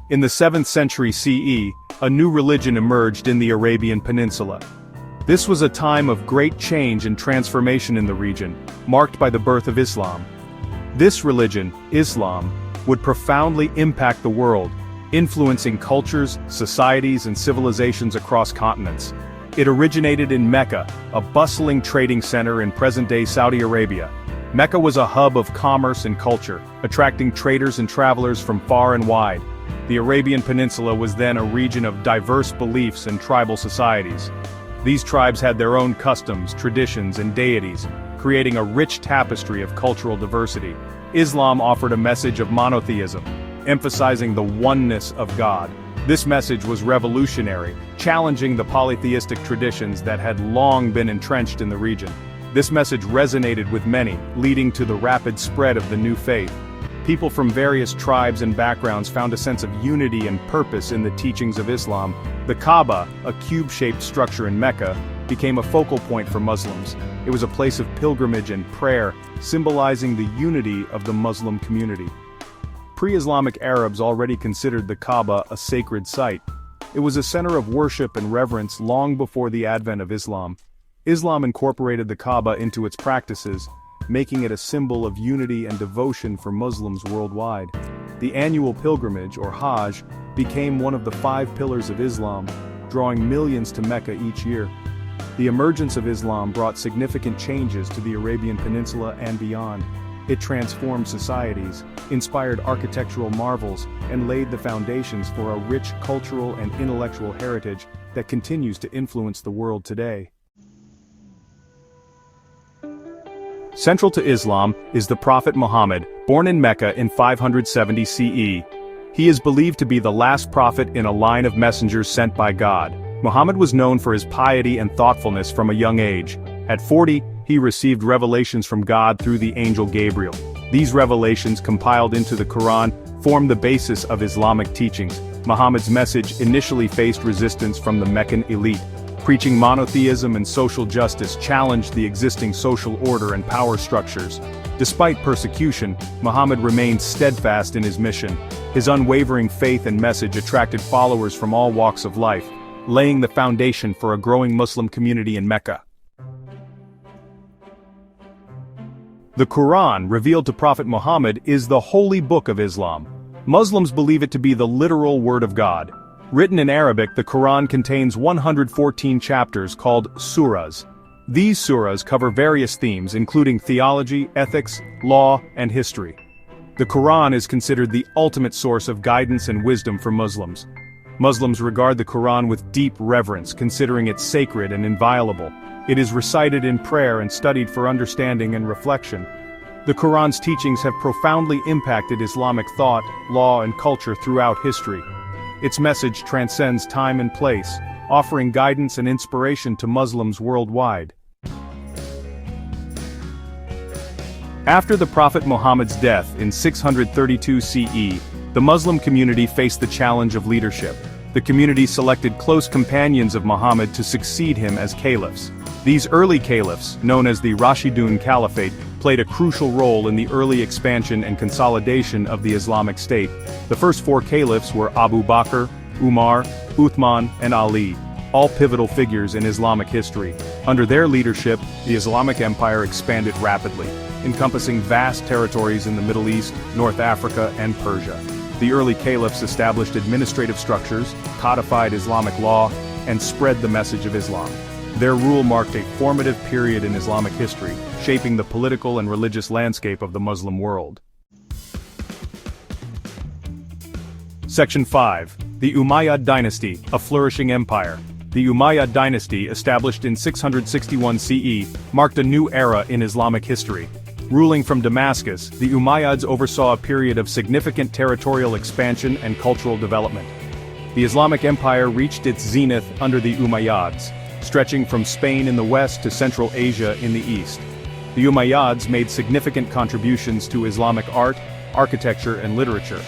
In the 7th century CE, a new religion emerged in the Arabian Peninsula. This was a time of great change and transformation in the region, marked by the birth of Islam. This religion, Islam, would profoundly impact the world, influencing cultures, societies, and civilizations across continents. It originated in Mecca, a bustling trading center in present-day Saudi Arabia. Mecca was a hub of commerce and culture, attracting traders and travelers from far and wide. The Arabian Peninsula was then a region of diverse beliefs and tribal societies. These tribes had their own customs, traditions, and deities, creating a rich tapestry of cultural diversity. Islam offered a message of monotheism, emphasizing the oneness of God. This message was revolutionary, challenging the polytheistic traditions that had long been entrenched in the region. This message resonated with many, leading to the rapid spread of the new faith. People from various tribes and backgrounds found a sense of unity and purpose in the teachings of Islam. The Kaaba, a cube-shaped structure in Mecca, became a focal point for Muslims. It was a place of pilgrimage and prayer, symbolizing the unity of the Muslim community. Pre-Islamic Arabs already considered the Kaaba a sacred site. It was a center of worship and reverence long before the advent of Islam. Islam incorporated the Kaaba into its practices, making it a symbol of unity and devotion for Muslims worldwide. The annual pilgrimage, or Hajj, became one of the 5 pillars of Islam, drawing millions to Mecca each year. The emergence of Islam brought significant changes to the Arabian Peninsula and beyond. It transformed societies, inspired architectural marvels, and laid the foundations for a rich cultural and intellectual heritage that continues to influence the world today. Central to Islam is the Prophet Muhammad, born in Mecca in 570 CE. He is believed to be the last prophet in a line of messengers sent by God. Muhammad was known for his piety and thoughtfulness from a young age. At 40, he received revelations from God through the angel Gabriel. These revelations, compiled into the Quran, form the basis of Islamic teachings. Muhammad's message initially faced resistance from the Meccan elite. Preaching monotheism and social justice challenged the existing social order and power structures. Despite persecution, Muhammad remained steadfast in his mission. His unwavering faith and message attracted followers from all walks of life, laying the foundation for a growing Muslim community in Mecca. The Quran, revealed to Prophet Muhammad, is the holy book of Islam. Muslims believe it to be the literal word of God. Written in Arabic, the Quran contains 114 chapters called surahs. These surahs cover various themes including theology, ethics, law, and history. The Quran is considered the ultimate source of guidance and wisdom for Muslims. Muslims regard the Quran with deep reverence, considering it sacred and inviolable. It is recited in prayer and studied for understanding and reflection. The Quran's teachings have profoundly impacted Islamic thought, law, and culture throughout history. Its message transcends time and place, offering guidance and inspiration to Muslims worldwide. After the Prophet Muhammad's death in 632 CE, the Muslim community faced the challenge of leadership. The community selected close companions of Muhammad to succeed him as caliphs. These early caliphs, known as the Rashidun Caliphate, played a crucial role in the early expansion and consolidation of the Islamic State. The first 4 caliphs were Abu Bakr, Umar, Uthman, and Ali, all pivotal figures in Islamic history. Under their leadership, the Islamic Empire expanded rapidly, encompassing vast territories in the Middle East, North Africa, and Persia. The early caliphs established administrative structures, codified Islamic law, and spread the message of Islam. Their rule marked a formative period in Islamic history, shaping the political and religious landscape of the Muslim world. Section 5. The Umayyad Dynasty, a flourishing empire. The Umayyad dynasty, established in 661 CE, marked a new era in Islamic history. Ruling from Damascus, the Umayyads oversaw a period of significant territorial expansion and cultural development. The Islamic Empire reached its zenith under the Umayyads, stretching from Spain in the west to Central Asia in the east. The Umayyads made significant contributions to Islamic art, architecture, and literature.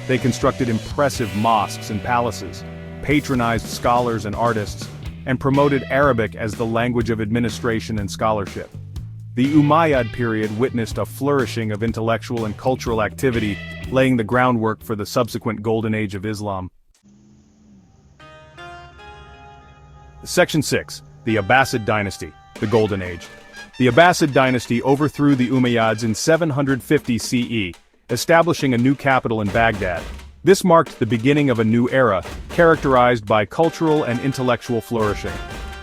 They constructed impressive mosques and palaces, patronized scholars and artists, and promoted Arabic as the language of administration and scholarship. The Umayyad period witnessed a flourishing of intellectual and cultural activity laying the groundwork for the subsequent Golden Age of Islam. Section 6. The Abbasid Dynasty, the Golden Age. The Abbasid dynasty overthrew the Umayyads in 750 CE, establishing a new capital in Baghdad. This marked the beginning of a new era, characterized by cultural and intellectual flourishing.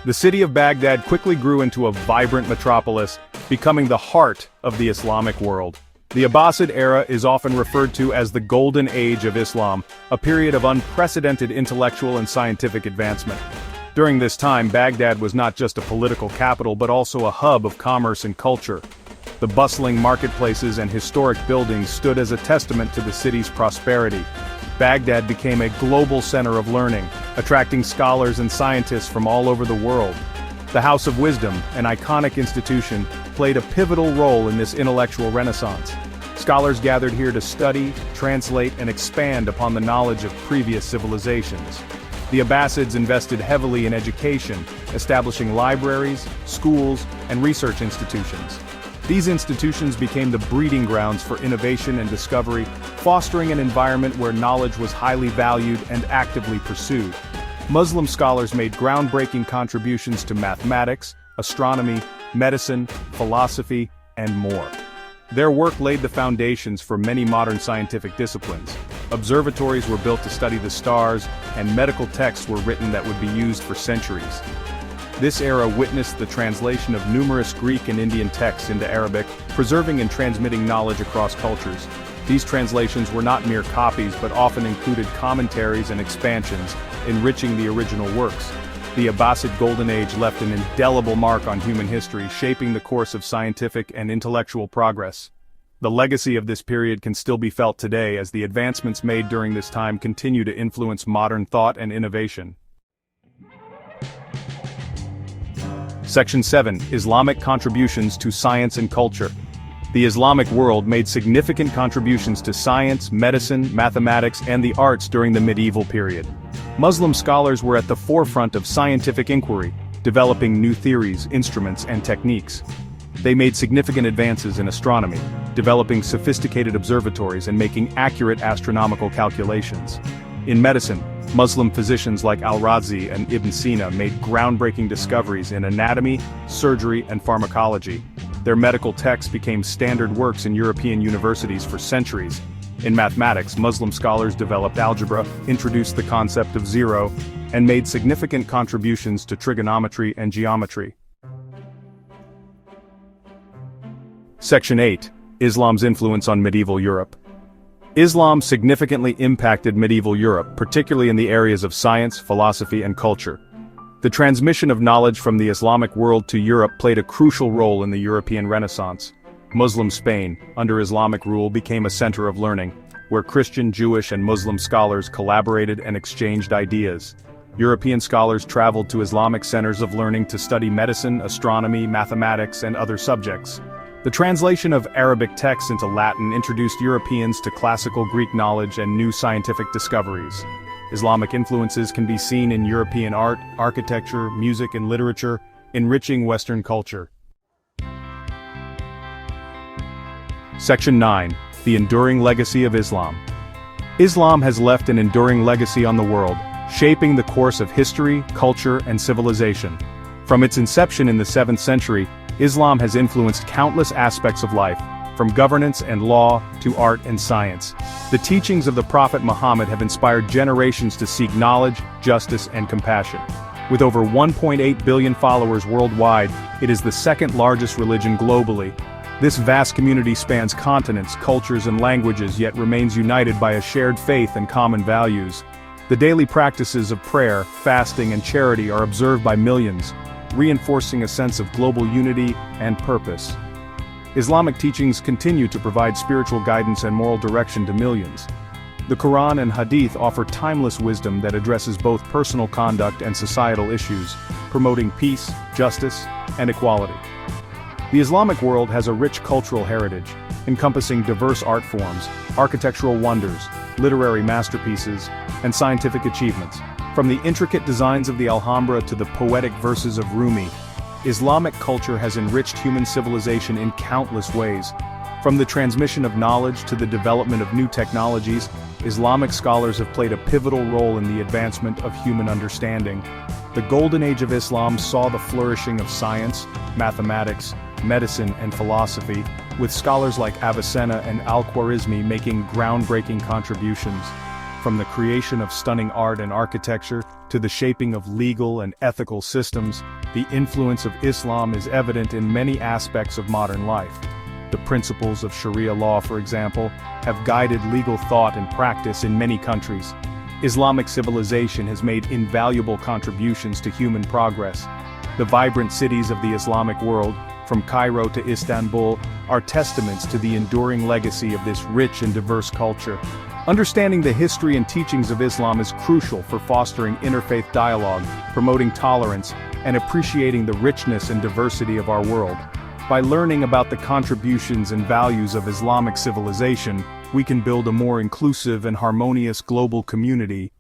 The city of Baghdad quickly grew into a vibrant metropolis, becoming the heart of the Islamic world. The Abbasid era is often referred to as the Golden Age of Islam, a period of unprecedented intellectual and scientific advancement. During this time, Baghdad was not just a political capital but also a hub of commerce and culture. The bustling marketplaces and historic buildings stood as a testament to the city's prosperity. Baghdad became a global center of learning, attracting scholars and scientists from all over the world. The House of Wisdom, an iconic institution, played a pivotal role in this intellectual renaissance. Scholars gathered here to study, translate, and expand upon the knowledge of previous civilizations. The Abbasids invested heavily in education, establishing libraries, schools, and research institutions. These institutions became the breeding grounds for innovation and discovery, fostering an environment where knowledge was highly valued and actively pursued. Muslim scholars made groundbreaking contributions to mathematics, astronomy, medicine, philosophy, and more. Their work laid the foundations for many modern scientific disciplines. Observatories were built to study the stars, and medical texts were written that would be used for centuries. This era witnessed the translation of numerous Greek and Indian texts into Arabic, preserving and transmitting knowledge across cultures. These translations were not mere copies but often included commentaries and expansions, enriching the original works. The Abbasid Golden Age left an indelible mark on human history, shaping the course of scientific and intellectual progress. The legacy of this period can still be felt today as the advancements made during this time continue to influence modern thought and innovation. Section 7. Islamic Contributions to Science and Culture. The Islamic world made significant contributions to science, medicine, mathematics, and the arts during the medieval period. Muslim scholars were at the forefront of scientific inquiry, developing new theories, instruments, and techniques. They made significant advances in astronomy, developing sophisticated observatories and making accurate astronomical calculations. In medicine, Muslim physicians like Al-Razi and Ibn Sina made groundbreaking discoveries in anatomy, surgery, and pharmacology. Their medical texts became standard works in European universities for centuries. In mathematics, Muslim scholars developed algebra, introduced the concept of zero, and made significant contributions to trigonometry and geometry. Section 8. Islam's influence on medieval Europe. Islam significantly impacted medieval Europe, particularly in the areas of science, philosophy, and culture. The transmission of knowledge from the Islamic world to Europe played a crucial role in the European Renaissance. Muslim Spain, under Islamic rule, became a center of learning, where Christian, Jewish, and Muslim scholars collaborated and exchanged ideas. European scholars traveled to Islamic centers of learning to study medicine, astronomy, mathematics, and other subjects. The translation of Arabic texts into Latin introduced Europeans to classical Greek knowledge and new scientific discoveries. Islamic influences can be seen in European art, architecture, music, and literature, enriching Western culture. Section 9. The Enduring Legacy of Islam. Islam has left an enduring legacy on the world, shaping the course of history, culture, and civilization. From its inception in the 7th century, Islam has influenced countless aspects of life, from governance and law to art and science. The teachings of the Prophet Muhammad have inspired generations to seek knowledge, justice, and compassion. With over 1.8 billion followers worldwide, it is the second largest religion globally. This vast community spans continents, cultures, and languages, yet remains united by a shared faith and common values. The daily practices of prayer, fasting, and charity are observed by millions, reinforcing a sense of global unity and purpose. Islamic teachings continue to provide spiritual guidance and moral direction to millions. The Quran and Hadith offer timeless wisdom that addresses both personal conduct and societal issues, promoting peace, justice, and equality. The Islamic world has a rich cultural heritage, encompassing diverse art forms, architectural wonders, literary masterpieces, and scientific achievements. From the intricate designs of the Alhambra to the poetic verses of Rumi, Islamic culture has enriched human civilization in countless ways. From the transmission of knowledge to the development of new technologies, Islamic scholars have played a pivotal role in the advancement of human understanding. The Golden Age of Islam saw the flourishing of science, mathematics, medicine, and philosophy, with scholars like Avicenna and Al-Khwarizmi making groundbreaking contributions. From the creation of stunning art and architecture to the shaping of legal and ethical systems, the influence of Islam is evident in many aspects of modern life. The principles of Sharia law, for example, have guided legal thought and practice in many countries. Islamic civilization has made invaluable contributions to human progress. The vibrant cities of the Islamic world, from Cairo to Istanbul, are testaments to the enduring legacy of this rich and diverse culture. Understanding the history and teachings of Islam is crucial for fostering interfaith dialogue, promoting tolerance, and appreciating the richness and diversity of our world. By learning about the contributions and values of Islamic civilization, we can build a more inclusive and harmonious global community